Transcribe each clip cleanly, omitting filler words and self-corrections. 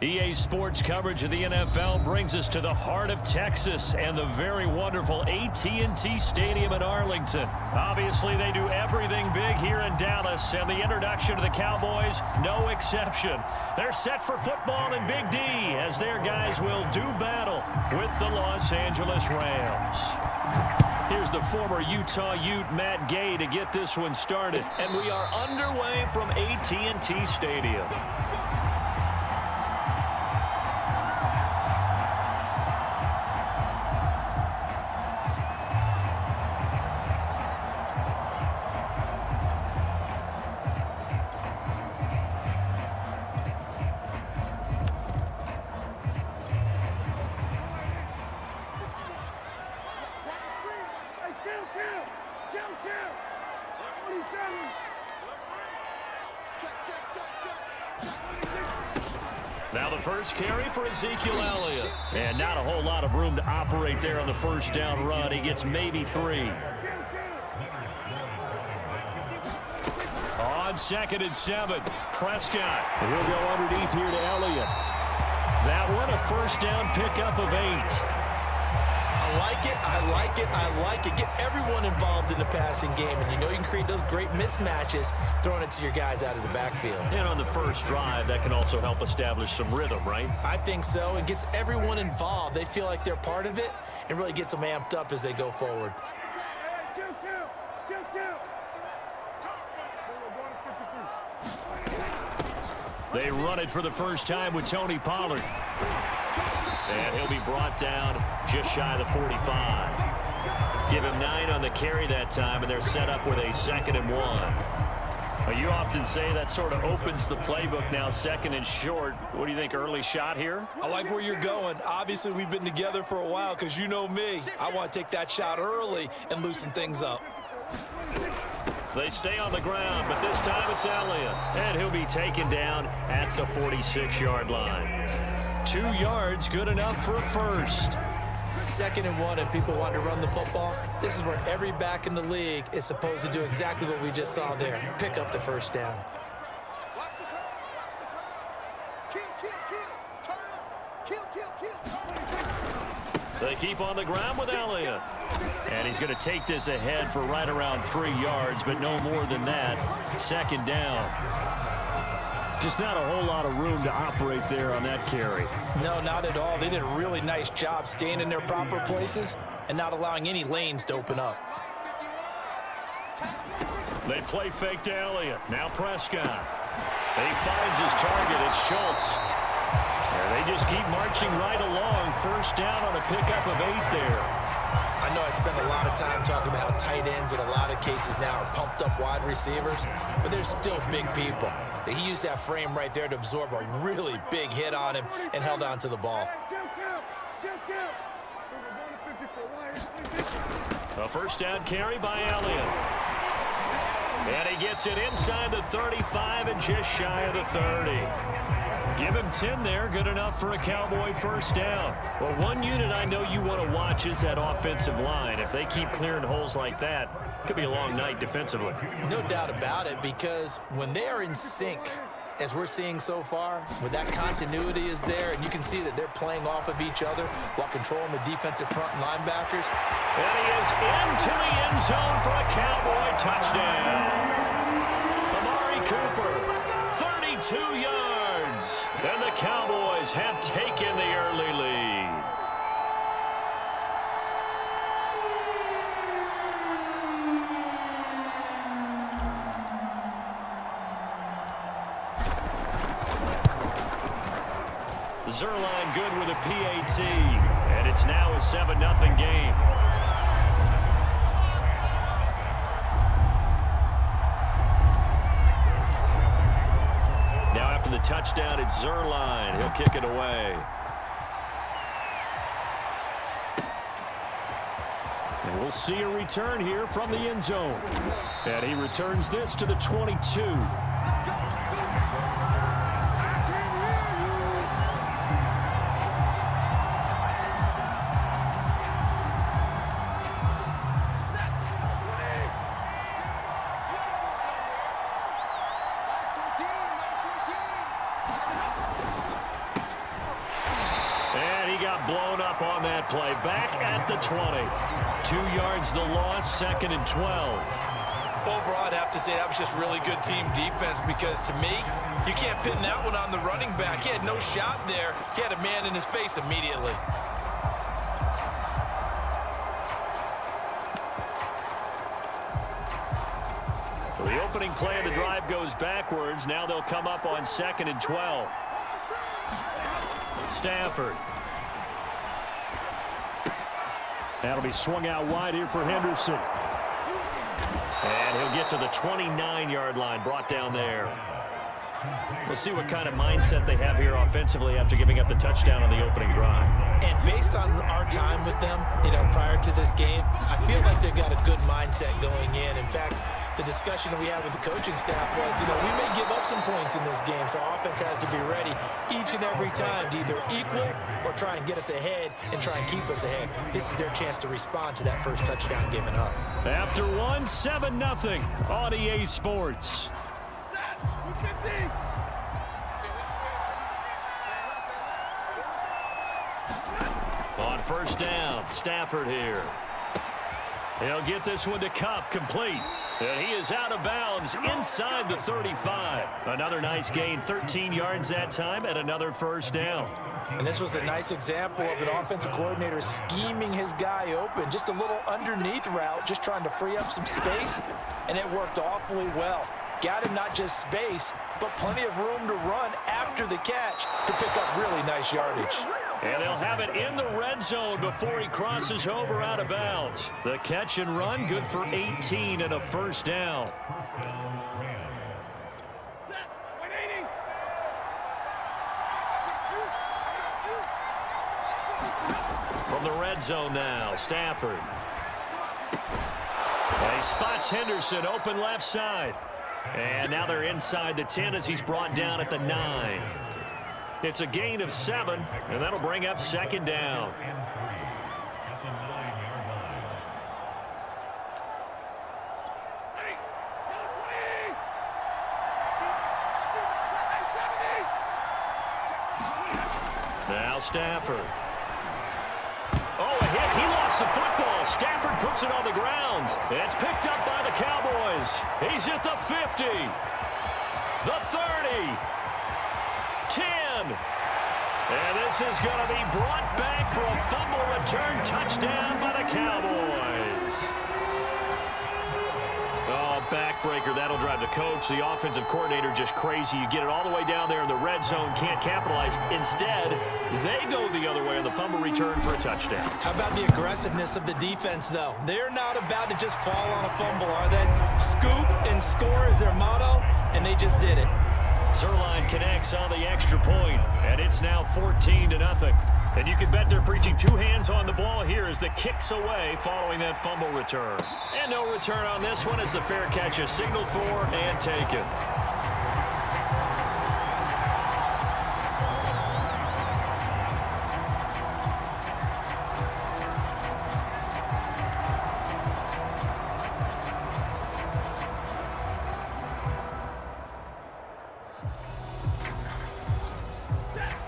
EA Sports coverage of the NFL brings us to the heart of Texas and the very wonderful AT&T Stadium in Arlington. Obviously, they do everything big here in Dallas, and the introduction to the Cowboys, no exception. They're set for football in Big D as their guys will do battle with the Los Angeles Rams. Here's the former Utah Ute, Matt Gay, to get this one started. And we are underway from AT&T Stadium. Now the first carry for Ezekiel Elliott. And not a whole lot of room to operate there on the first down run. He gets maybe 3. On 2nd and 7, Prescott. And he'll go underneath here to Elliott. That one a first down pickup of 8. I like it, I like it, I like it. Get everyone involved in the passing game, and you know you can create those great mismatches throwing it to your guys out of the backfield. And on the first drive, that can also help establish some rhythm, right? I think so. It gets everyone involved. They feel like they're part of it and really gets them amped up as they go forward. They run it for the first time with Tony Pollard. And he'll be brought down just shy of the 45. Give him 9 on the carry that time, and they're set up with a 2nd and 1. Well, you often say that sort of opens the playbook now, 2nd and short. What do you think, early shot here? I like where you're going. Obviously, we've been together for a while because you know me. I want to take that shot early and loosen things up. They stay on the ground, but this time it's Elliott. And he'll be taken down at the 46-yard line. 2 yards, good enough for a first. 2nd and 1, and people want to run the football. This is where every back in the league is supposed to do exactly what we just saw there. Pick up the first down. They keep on the ground with Elliott. And he's going to take this ahead for right around 3 yards, but no more than that. 2nd down. Just not a whole lot of room to operate there on that carry. No, not at all. They did a really nice job staying in their proper places and not allowing any lanes to open up. They play fake to Elliott. Now Prescott. He finds his target. It's Schultz. And they just keep marching right along. First down on a pickup of 8 there. I know I spend a lot of time talking about how tight ends in a lot of cases now are pumped up wide receivers, but they're still big people. He used that frame right there to absorb a really big hit on him and held on to the ball. A first down carry by Elliott. And he gets it inside the 35 and just shy of the 30. Give him 10 there, good enough for a Cowboy first down. Well, one unit I know you want to watch is that offensive line. If they keep clearing holes like that, it could be a long night defensively. No doubt about it, because when they are in sync, as we're seeing so far, when that continuity is there, and you can see that they're playing off of each other while controlling the defensive front linebackers. And he is into the end zone for a Cowboy touchdown. Amari Cooper, 32 yards. And the Cowboys have taken the early lead. Zerline good with a PAT. And it's now a 7-0 game. Now after the touchdown, it's Zerline. He'll kick it away. And we'll see a return here from the end zone. And he returns this to the 22. that play. Back at the 20. 2 yards the loss, 2nd and 12. Overall, I'd have to say that was just really good team defense because, to me, you can't pin that one on the running back. He had no shot there. He had a man in his face immediately. So the opening play of the drive goes backwards. Now they'll come up on 2nd and 12. Stafford. That'll be swung out wide here for Henderson. And he'll get to the 29-yard line, brought down there. We'll see what kind of mindset they have here offensively after giving up the touchdown on the opening drive. And based on our time with them, prior to this game, I feel like they've got a good mindset going in. In fact, the discussion that we had with the coaching staff was, we may give up some points in this game, so offense has to be ready each and every time to either equal or try and get us ahead and try and keep us ahead. This is their chance to respond to that first touchdown given up. After 7-0 on EA Sports. On first down, Stafford here. He'll get this one to Kupp, complete. And he is out of bounds inside the 35. Another nice gain, 13 yards that time, and another first down. And this was a nice example of an offensive coordinator scheming his guy open. Just a little underneath route, just trying to free up some space, and it worked awfully well. Got him not just space, but plenty of room to run after the catch to pick up really nice yardage. And they'll have it in the red zone before he crosses over out of bounds. The catch and run, good for 18 and a first down. From the red zone now, Stafford. And he spots Henderson open left side. And now they're inside the 10 as he's brought down at the 9. It's a gain of 7, and that'll bring up 2nd down. Now Stafford. Oh, a hit. He lost the football. Stafford puts it on the ground. It's picked up by the Cowboys. He's at the 50. The 30. 10. And this is going to be brought back for a fumble return touchdown by the Cowboys. Oh, backbreaker. That'll drive the coach, the offensive coordinator, just crazy. You get it all the way down there in the red zone, can't capitalize. Instead, they go the other way on the fumble return for a touchdown. How about the aggressiveness of the defense, though? They're not about to just fall on a fumble, are they? Scoop and score is their motto, and they just did it. Zerline connects on the extra point, and it's now 14-0. And you can bet they're preaching 2 hands on the ball here as the kick's away following that fumble return. And no return on this one as the fair catch is signaled for and taken.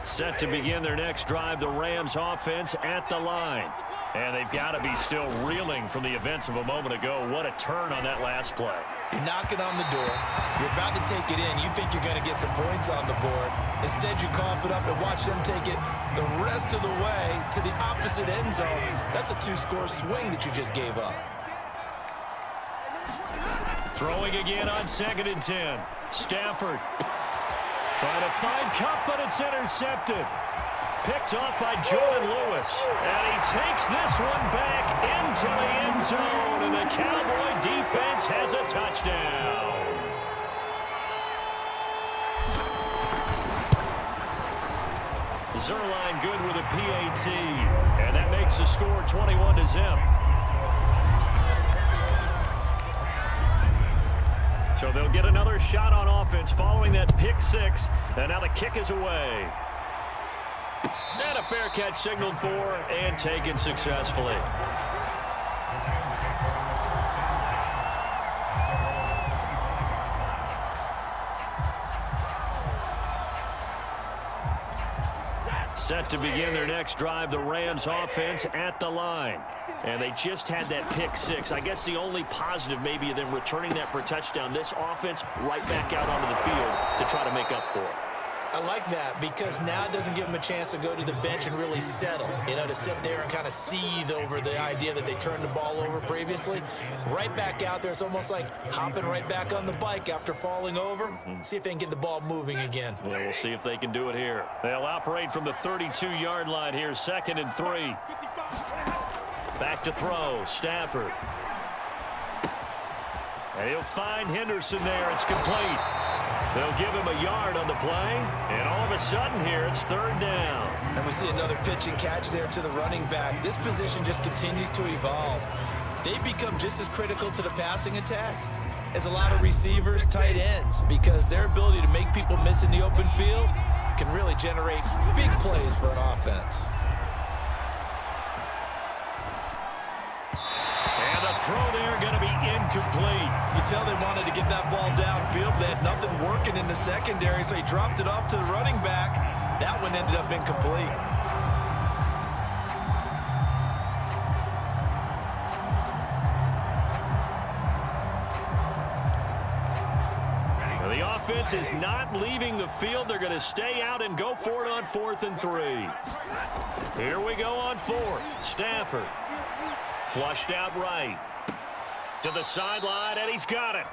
Set to begin their next drive, the Rams offense at the line. And they've got to be still reeling from the events of a moment ago. What a turn on that last play. You're knocking on the door. You're about to take it in. You think you're going to get some points on the board. Instead, you cough it up and watch them take it the rest of the way to the opposite end zone. That's a 2-score swing that you just gave up. Throwing again on 2nd and 10. Stafford. Trying to find Kupp, but it's intercepted. Picked off by Jordan Lewis. And he takes this one back into the end zone. And the Cowboy defense has a touchdown. Zerline good with a PAT. And that makes the score 21-0. So they'll get another shot on offense following that pick 6. And now the kick is away. And a fair catch signaled for and taken successfully. Set to begin their next drive, the Rams offense at the line. And they just had that pick six. I guess the only positive maybe of them returning that for a touchdown. This offense right back out onto the field to try to make up for it. I like that because now it doesn't give them a chance to go to the bench and really settle, to sit there and kind of seethe over the idea that they turned the ball over previously. Right back out there, it's almost like hopping right back on the bike after falling over. See if they can get the ball moving again. Yeah, we'll see if they can do it here. They'll operate from the 32-yard line here, 2nd and 3. Back to throw, Stafford. And he'll find Henderson there. It's complete. They'll give him a yard on the play, and all of a sudden here, it's 3rd down. And we see another pitch and catch there to the running back. This position just continues to evolve. They become just as critical to the passing attack as a lot of receivers, tight ends, because their ability to make people miss in the open field can really generate big plays for an offense. And the throw there going to be incomplete. You can tell they wanted to get that ball downfield. They had nothing working in the secondary, so he dropped it off to the running back. That one ended up incomplete. The offense is not leaving the field. They're going to stay out and go for it on 4th and 3. Here we go on 4th. Stafford. Flushed out right. To the sideline, and he's got it.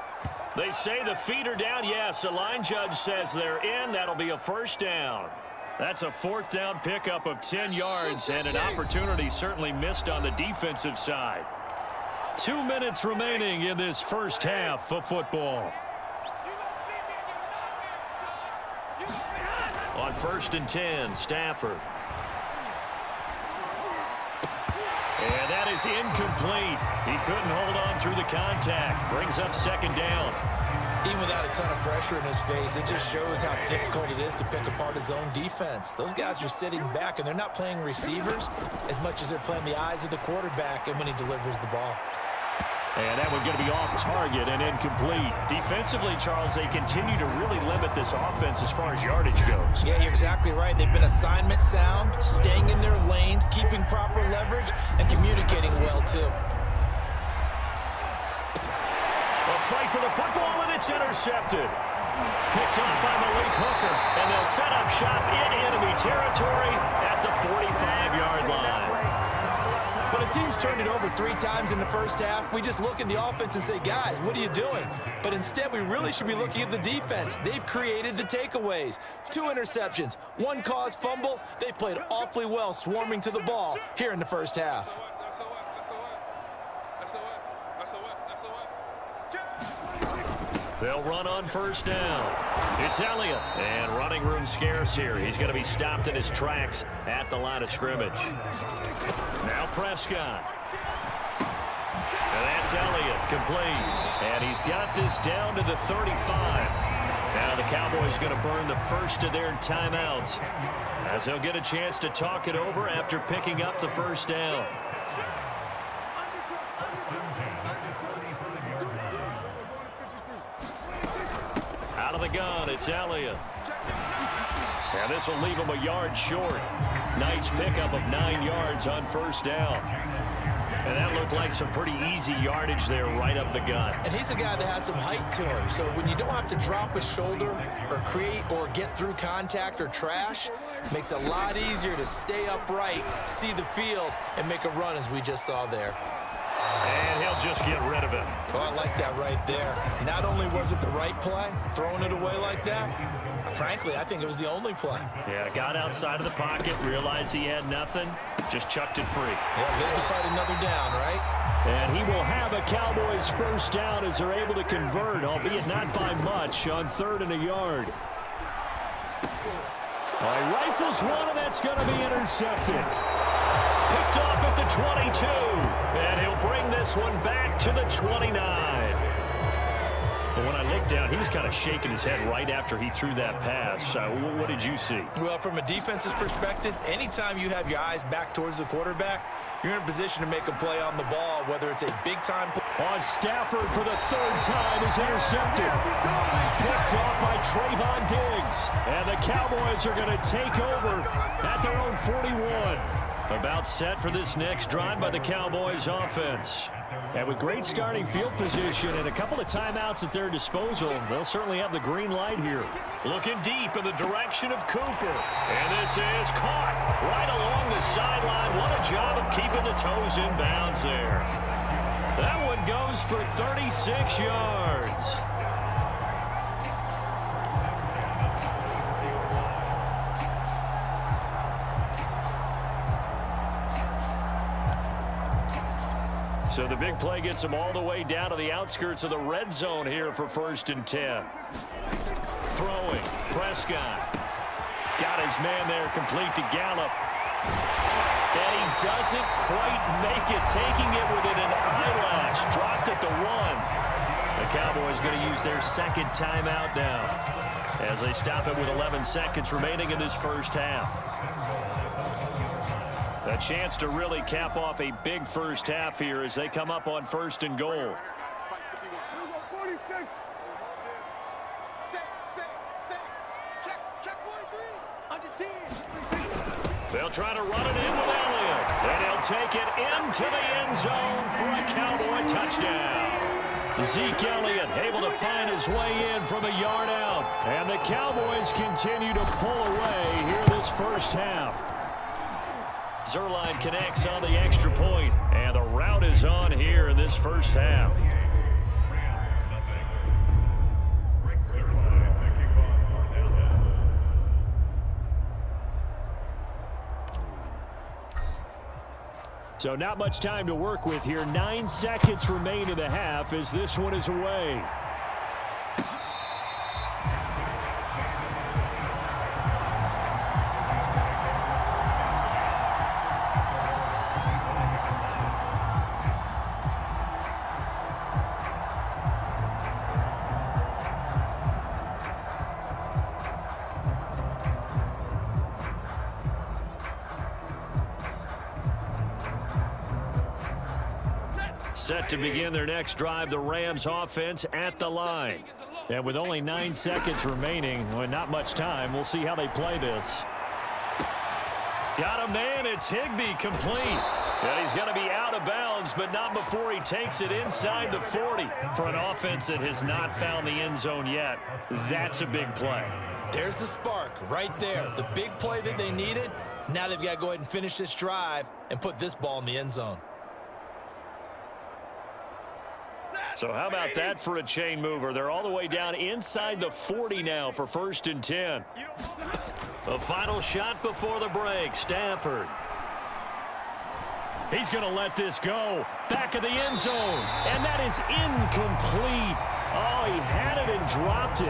They say the feet are down. Yes, the line judge says they're in. That'll be a 1st down. That's a 4th down pickup of 10 yards, and an opportunity certainly missed on the defensive side. 2 minutes remaining in this first half of football. On 1st and 10, Stafford. And that is incomplete. He couldn't hold on through the contact. Brings up 2nd down. Even without a ton of pressure in his face, it just shows how difficult it is to pick apart his own defense. Those guys are sitting back, and they're not playing receivers as much as they're playing the eyes of the quarterback and when he delivers the ball. And that one going to be off target and incomplete. Defensively, Charles, they continue to really limit this offense as far as yardage goes. Yeah, you're exactly right. They've been assignment sound, staying in their lanes, keeping proper leverage, and communicating well, too. A fight for the football, and it's intercepted. Picked off by Malik Hooker, and they'll set up shop in enemy territory at the 45-yard line. When a team's turned it over 3 times in the first half, we just look at the offense and say, guys, what are you doing? But instead, we really should be looking at the defense. They've created the takeaways. 2 interceptions, 1 caused fumble. They played awfully well swarming to the ball here in the first half. They'll run on 1st down. It's Elliott, and running room scarce here. He's going to be stopped in his tracks at the line of scrimmage. Now Prescott. And that's Elliott, complete. And he's got this down to the 35. Now the Cowboys going to burn the first of their timeouts as they'll get a chance to talk it over after picking up the 1st down. Out of the gun, it's Elliott. And this will leave him a yard short. Nice pickup of 9 yards on 1st down. And that looked like some pretty easy yardage there right up the gut. And he's a guy that has some height to him. So when you don't have to drop a shoulder or create or get through contact or trash, it makes it a lot easier to stay upright, see the field, and make a run as we just saw there. And he'll just get rid of it. Oh, I like that right there. Not only was it the right play, throwing it away like that, frankly, I think it was the only play. Yeah, got outside of the pocket, realized he had nothing, just chucked it free. Yeah, live to fight another down, right? And he will have a Cowboys 1st down as they're able to convert, albeit not by much, on 3rd and a yard. He rifles one, and that's going to be intercepted. Picked off at the 22, and he'll bring this one back to the 29. But when I looked down, he was kind of shaking his head right after he threw that pass. What did you see? Well, from a defense's perspective, anytime you have your eyes back towards the quarterback, you're in a position to make a play on the ball, whether it's a big-time play On Stafford for the third time is intercepted. Picked off by Trayvon Diggs. And the Cowboys are going to take over at their own 41. About set for this next drive by the Cowboys offense. And with great starting field position and a couple of timeouts at their disposal, they'll certainly have the green light here. Looking deep in the direction of Cooper. And this is caught right along the sideline. What a job of keeping the toes in bounds there. That one goes for 36 yards. So the big play gets him all the way down to the outskirts of the red zone here for 1st and 10. Throwing. Prescott. Got his man there, complete to Gallup. And he doesn't quite make it, taking it within an eyelash. Dropped it to 1. The Cowboys going to use their second timeout now as they stop it with 11 seconds remaining in this first half. A chance to really cap off a big first half here as they come up on 1st and goal. They'll try to run it in with Elliott. And he'll take it into the end zone for a Cowboy touchdown. Zeke Elliott able to find his way in from a yard out. And the Cowboys continue to pull away here this first half. Zerline connects on the extra point, and the route is on here in this first half. So not much time to work with here. 9 seconds remain in the half as this one is away. Set to begin their next drive, the Rams offense at the line. And with only 9 seconds remaining, well, not much time, we'll see how they play this. Got a man, it's Higbee, complete. And he's going to be out of bounds, but not before he takes it inside the 40. For an offense that has not found the end zone yet, that's a big play. There's the spark right there. The big play that they needed. Now they've got to go ahead and finish this drive and put this ball in the end zone. So how about that for a chain mover? They're all the way down inside the 40 now for 1st and 10. A final shot before the break. Stafford. He's going to let this go. Back of the end zone. And that is incomplete. Oh, he had it and dropped it.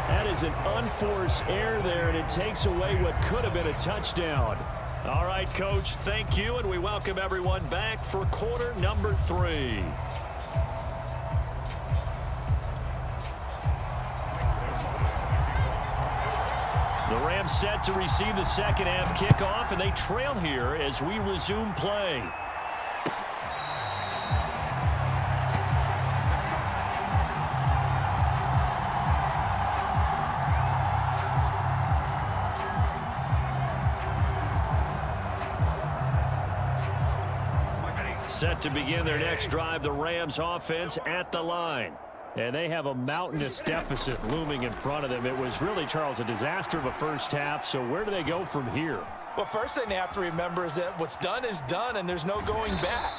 That is an unforced error there, and it takes away what could have been a touchdown. All right, Coach, thank you, and we welcome everyone back for quarter number 3. The Rams set to receive the second half kickoff, and they trail here as we resume play. Set to begin their next drive, the Rams offense at the line. And they have a mountainous deficit looming in front of them. It was really, Charles, a disaster of a first half. So where do they go from here? Well, first thing they have to remember is that what's done is done, and there's no going back.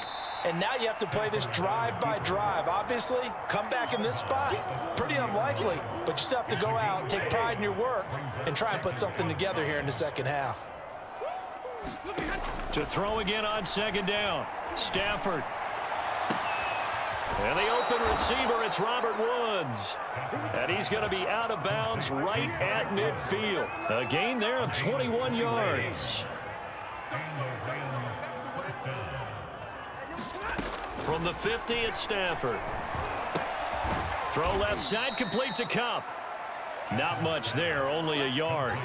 And now you have to play this drive by drive. Obviously, come back in this spot, pretty unlikely. But you still have to go out, take pride in your work, and try and put something together here in the second half. To throw again on second down. Stafford. And the open receiver, it's Robert Woods. And he's going to be out of bounds right at midfield. A gain there of 21 yards. From the 50, it's Stafford. Throw left side, complete to Kupp. Not much there, only a yard.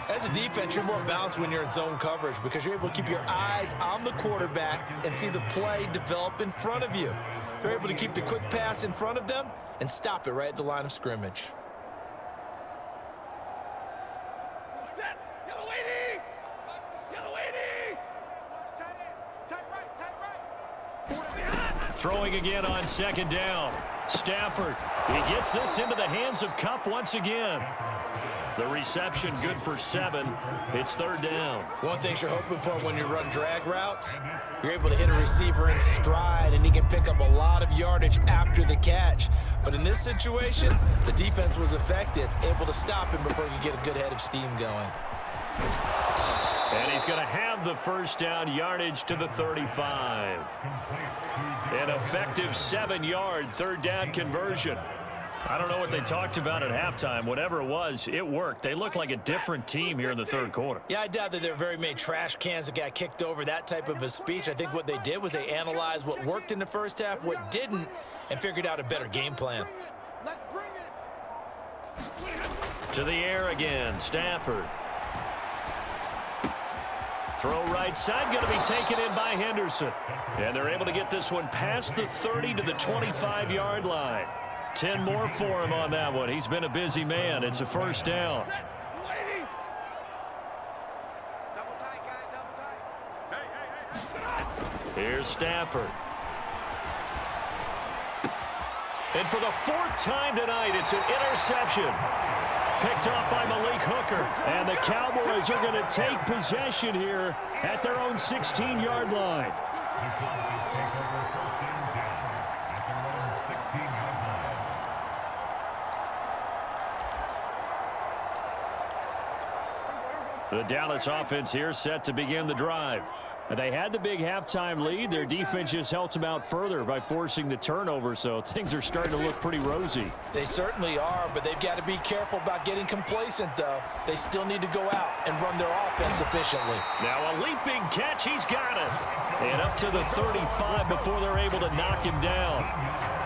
As a defense, you're more balanced when you're in zone coverage because you're able to keep your eyes on the quarterback and see the play develop in front of you. They're able to keep the quick pass in front of them and stop it right at the line of scrimmage. Throwing again on second down. Stafford, he gets this into the hands of Kupp once again. The reception good for 7. It's third down. One thing you're hoping for when you run drag routes, you're able to hit a receiver in stride, and he can pick up a lot of yardage after the catch. But in this situation, the defense was effective, able to stop him before he could get a good head of steam going. And he's going to have the first down, yardage to the 35. An effective 7-yard third down conversion. I don't know what they talked about at halftime. Whatever it was, it worked. They look like a different team here in the third quarter. Yeah, I doubt that there are very many trash cans that got kicked over, that type of a speech. I think what they did was they analyzed what worked in the first half, what didn't, and figured out a better game plan. Let's bring it. To the air again, Stafford. Throw right side, going to be taken in by Henderson. And they're able to get this one past the 30 to the 25-yard line. 10 more for him on that one. He's been a busy man. It's a first down. Double tight, guys, double tight. Hey. Here's Stafford. And for the 4th time tonight, it's an interception. Picked off by Malik Hooker. And the Cowboys are going to take possession here at their own 16-yard line. The Dallas offense here set to begin the drive. They had the big halftime lead. Their defense just helped them out further by forcing the turnover, so things are starting to look pretty rosy. They certainly are, but they've got to be careful about getting complacent, though. They still need to go out and run their offense efficiently. Now a leaping catch. He's got it. And up to the 35 before they're able to knock him down.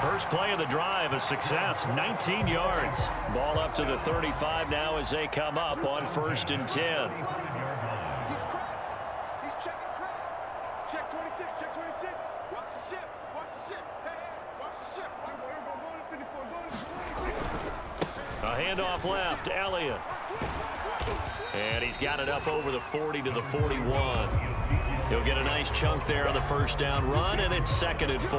First play of the drive, a success, 19 yards. Ball up to the 35 now as they come up on 1st and 10. He's crossing. He's checking crowd. Check 26, check 26. Watch the ship, watch the ship. Hey, watch the ship. A handoff left, Elliott. And he's got it up over the 40 to the 41. He'll get a nice chunk there on the first down run, and it's 2nd and 4.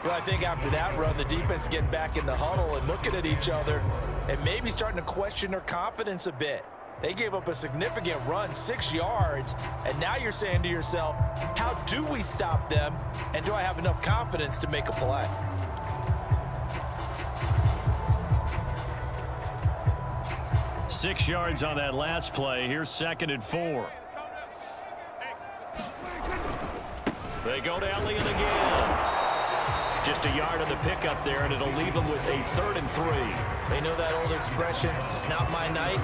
Well, I think after that run, the defense is getting back in the huddle and looking at each other and maybe starting to question their confidence a bit. They gave up a significant run, 6 yards, and now you're saying to yourself, how do we stop them, and do I have enough confidence to make a play? Six yards on that last play. Here's 2nd and 4. They go to Elliott again. Just a yard on the pickup there, and it'll leave them with a 3rd and 3. They know that old expression, it's not my night.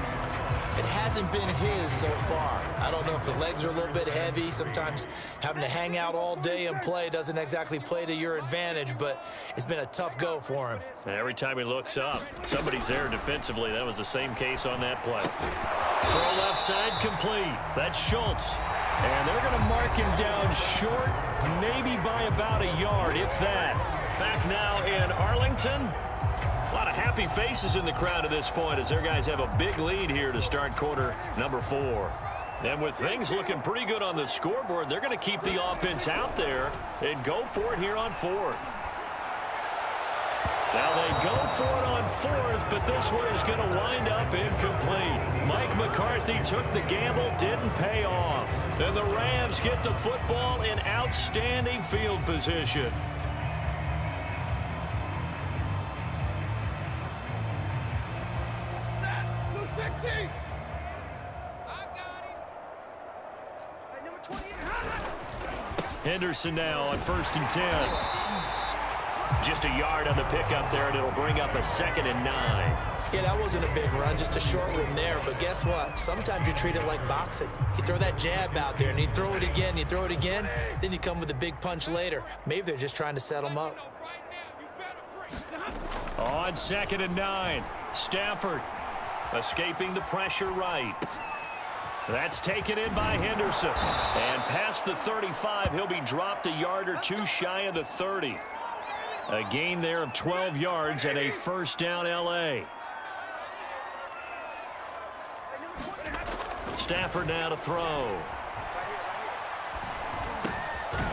It hasn't been his so far. I don't know if the legs are a little bit heavy. Sometimes having to hang out all day and play doesn't exactly play to your advantage, but it's been a tough go for him. And every time he looks up, somebody's there defensively. That was the same case on that play. Throw left side complete. That's Schultz. And they're going to mark him down short, maybe by about a yard, if that. Back now in Arlington. A lot of happy faces in the crowd at this point as their guys have a big lead here to start quarter number 4. And with things looking pretty good on the scoreboard, they're going to keep the offense out there and go for it here on 4th. Now they go for it on 4th, but this one is going to wind up incomplete. Mike McCarthy took the gamble, didn't pay off. And the Rams get the football in outstanding field position. Henderson now on 1st and 10. Just a yard on the pickup there, and it'll bring up a 2nd and 9. Yeah, that wasn't a big run, just a short one there. But guess what? Sometimes you treat it like boxing. You throw that jab out there, and you throw it again, you throw it again, then you come with a big punch later. Maybe they're just trying to set them up. On 2nd and 9, Stafford escaping the pressure right. That's taken in by Henderson. And past the 35, he'll be dropped a yard or two shy of the 30. A gain there of 12 yards and a first down L.A. Stafford now to throw.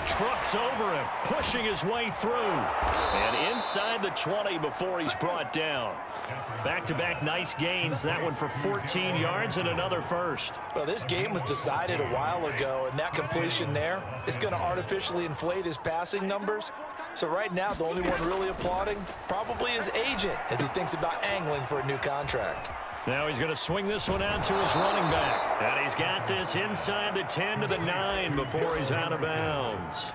Trucks over him, pushing his way through. And inside the 20 before he's brought down. Back-to-back nice gains. That one for 14 yards and another first. Well, this game was decided a while ago, and that completion there is going to artificially inflate his passing numbers. So right now, the only one really applauding probably his agent as he thinks about angling for a new contract. Now he's going to swing this one out to his running back. And he's got this inside the 10 to the 9 before he's out of bounds.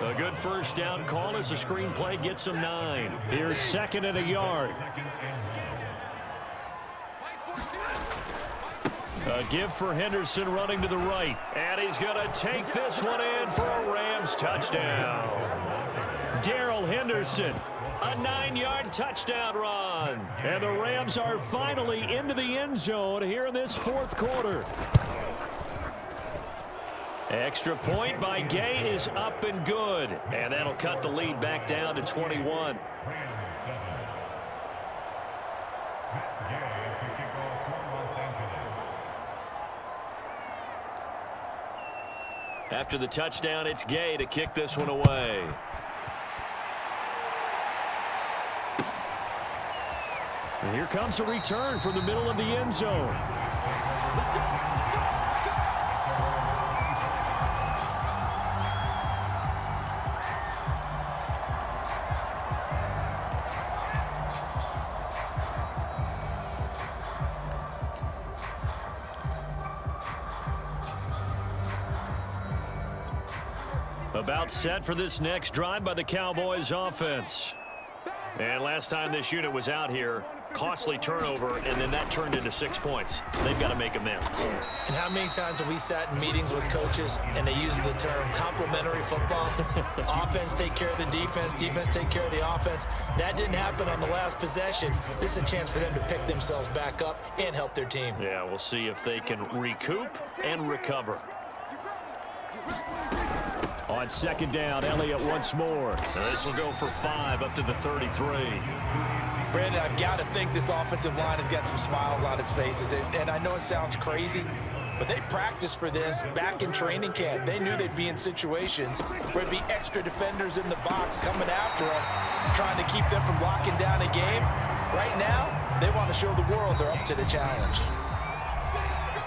A good first down call as the screenplay gets him 9. Here's second and a yard. A give for Henderson running to the right. And he's going to take this one in for a Rams touchdown. Darrell Henderson. A 9-yard touchdown run. And the Rams are finally into the end zone here in this fourth quarter. Extra point by Gay is up and good. And that'll cut the lead back down to 21. After the touchdown, it's Gay to kick this one away. And here comes a return from the middle of the end zone. About set for this next drive by the Cowboys offense. And last time this unit was out here, costly turnover, and then that turned into 6 points. They've got to make amends. And how many times have we sat in meetings with coaches and they use the term complementary football? Offense take care of the defense, defense take care of the offense. That didn't happen on the last possession. This is a chance for them to pick themselves back up and help their team. Yeah, we'll see if they can recoup and recover. On second down, Elliott once more. This will go for 5 up to the 33. Brandon, I've got to think this offensive line has got some smiles on its faces. And I know it sounds crazy, but they practiced for this back in training camp. They knew they'd be in situations where it'd be extra defenders in the box coming after them, trying to keep them from locking down a game. Right now, they want to show the world they're up to the challenge.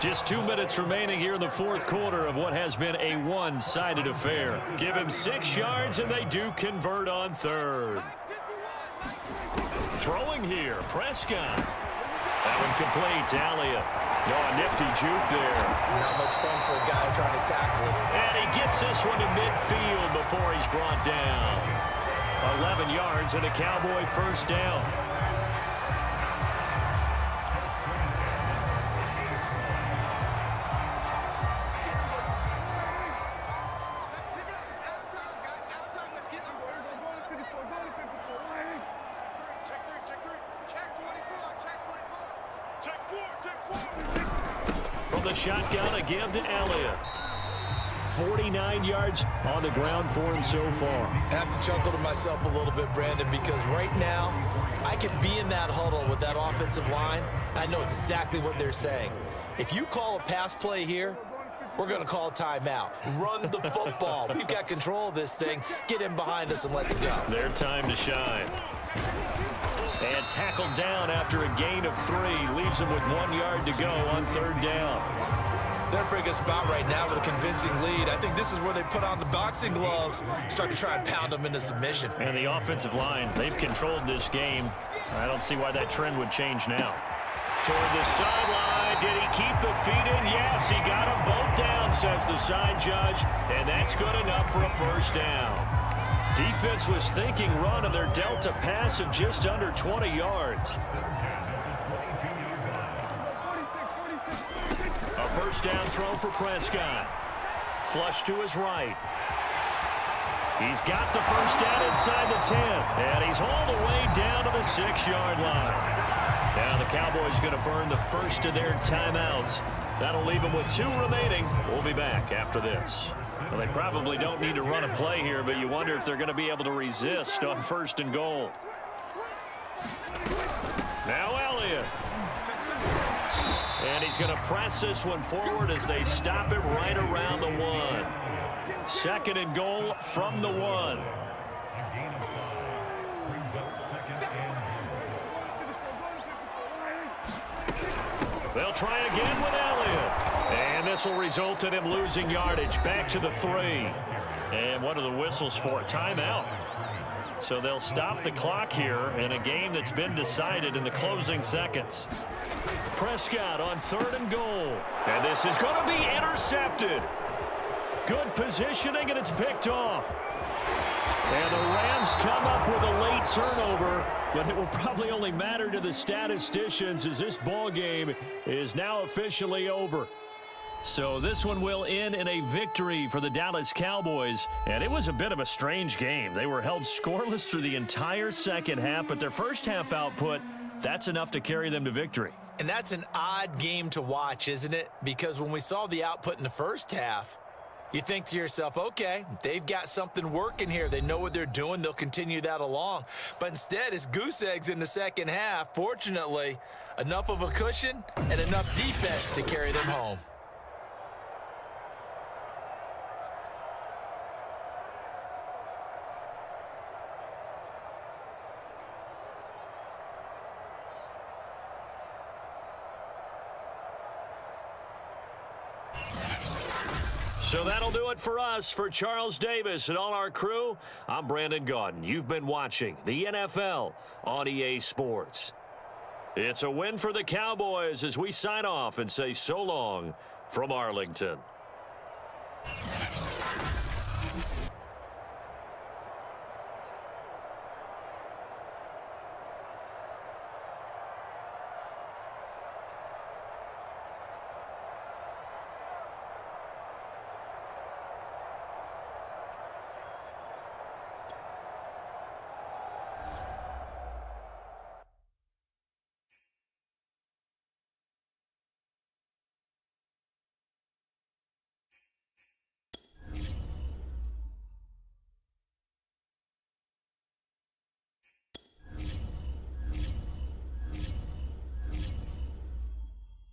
Just 2 minutes remaining here in the fourth quarter of what has been a one-sided affair. Give him 6 yards, and they do convert on third. Throwing here, Prescott. That one complete to Elliott. Oh, a nifty juke there. Not much fun for a guy trying to tackle it. And he gets this one to midfield before he's brought down. 11 yards and a Cowboy first down. Shotgun, a give to Elliott. 49 yards on the ground for him so far. I have to chuckle to myself a little bit, Brandon, because right now I could be in that huddle with that offensive line. I know exactly what they're saying. If you call a pass play here, we're going to call timeout. Run the football. We've got control of this thing. Get in behind us and let's go. Their time to shine. And tackled down after a gain of 3. Leaves him with 1 yard to go on third down. They're in a pretty good spot right now with a convincing lead. I think this is where they put on the boxing gloves, start to try and pound them into submission. And the offensive line, they've controlled this game. I don't see why that trend would change now. Toward the sideline, did he keep the feet in? Yes, he got them both down, says the side judge, and that's good enough for a first down. Defense was thinking run, and they're dealt a pass of just under 20 yards. A first down throw for Prescott. Flush to his right. He's got the first down inside the 10, and he's all the way down to the 6-yard line. Now the Cowboys going to burn the first of their timeouts That'll leave them with 2 remaining. We'll be back after this. Well, they probably don't need to run a play here, but you wonder if they're going to be able to resist on 1st and goal. Now Elliott. And he's going to press this one forward as they stop it right around the 1. 2nd and goal from the 1. They'll try again with Elliott. And this will result in him losing yardage. Back to the 3. And what are the whistles for? Timeout. So they'll stop the clock here in a game that's been decided in the closing seconds. Prescott on 3rd and goal. And this is going to be intercepted. Good positioning, and it's picked off. And the Rams come up with a late turnover, but it will probably only matter to the statisticians as this ball game is now officially over. So this one will end in a victory for the Dallas Cowboys, and it was a bit of a strange game. They were held scoreless through the entire second half, but their first half output, that's enough to carry them to victory. And that's an odd game to watch, isn't it? Because when we saw the output in the first half, you think to yourself, okay, they've got something working here. They know what they're doing. They'll continue that along. But instead, it's goose eggs in the second half. Fortunately, enough of a cushion and enough defense to carry them home. So that'll do it for us. For Charles Davis and all our crew, I'm Brandon Gaudin. You've been watching the NFL on EA Sports. It's a win for the Cowboys as we sign off and say so long from Arlington.